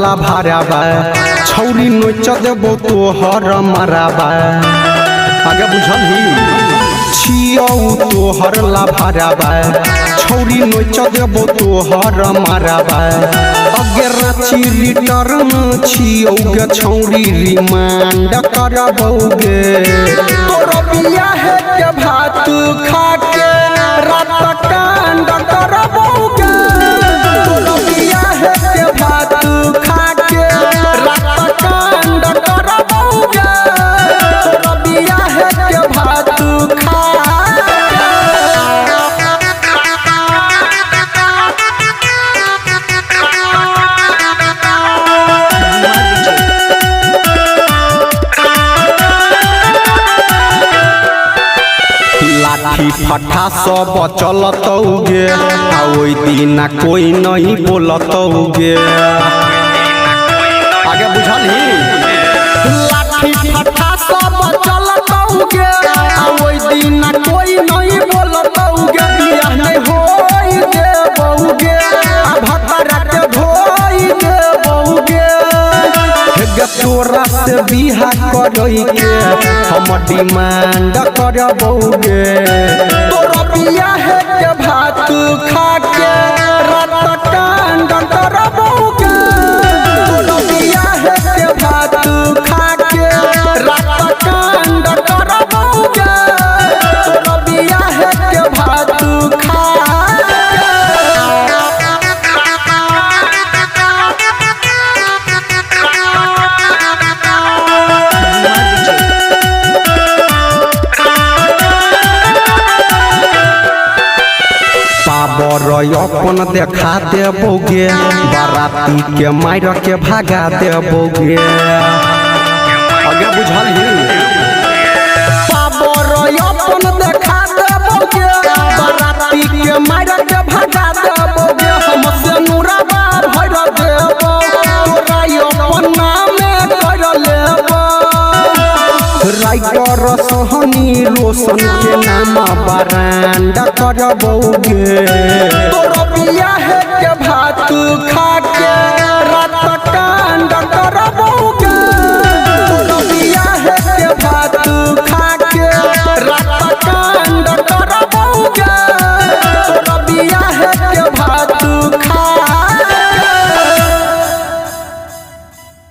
ला भाराबा छौरी नोच देबो तोहर माराबा आगे बुझल ही छियौ तोहर ला भाराबा छौरी नोच देबो तोहर माराबा अगे रांची रिटर्न छियौ गे छौरी रिमांड करबौगे तोर बियाह के भात खा के रात कांड करबौगे तोर बियाह के भात खा के रात कांड करबौगे तोर बियाह के भात खा लाठी फटा सब चलतौगे ओई दिन कोई नहीं बोलतौगे आगे बुझल ही लाठी फटा सब चलतौगे ओई दिन कोई नहीं बोलतौगे बियाह नहीं होई देबौगे भतरा के धोई देबौगे गे तोरा से बियाह करई के हम डिमांड करबौगे तोरा बियाह के भात खा के रात कांड करबौगे तोरा बियाह के भात खा के रात कांड करबौगे तोरा बियाह के भात खा पावर अपन देखा देबोगे बाराती के मार के भागा देबोगे आगे बुझल ही पावर अपन देखा देबोगे बाराती के मार के भागा देबोगे हमसे नुराबा भर देबो तोरा अपन नामे कर लेबो राइटर सोहनी रोशन के नाम बरांड करबौगे तोर बियाह के भात खा के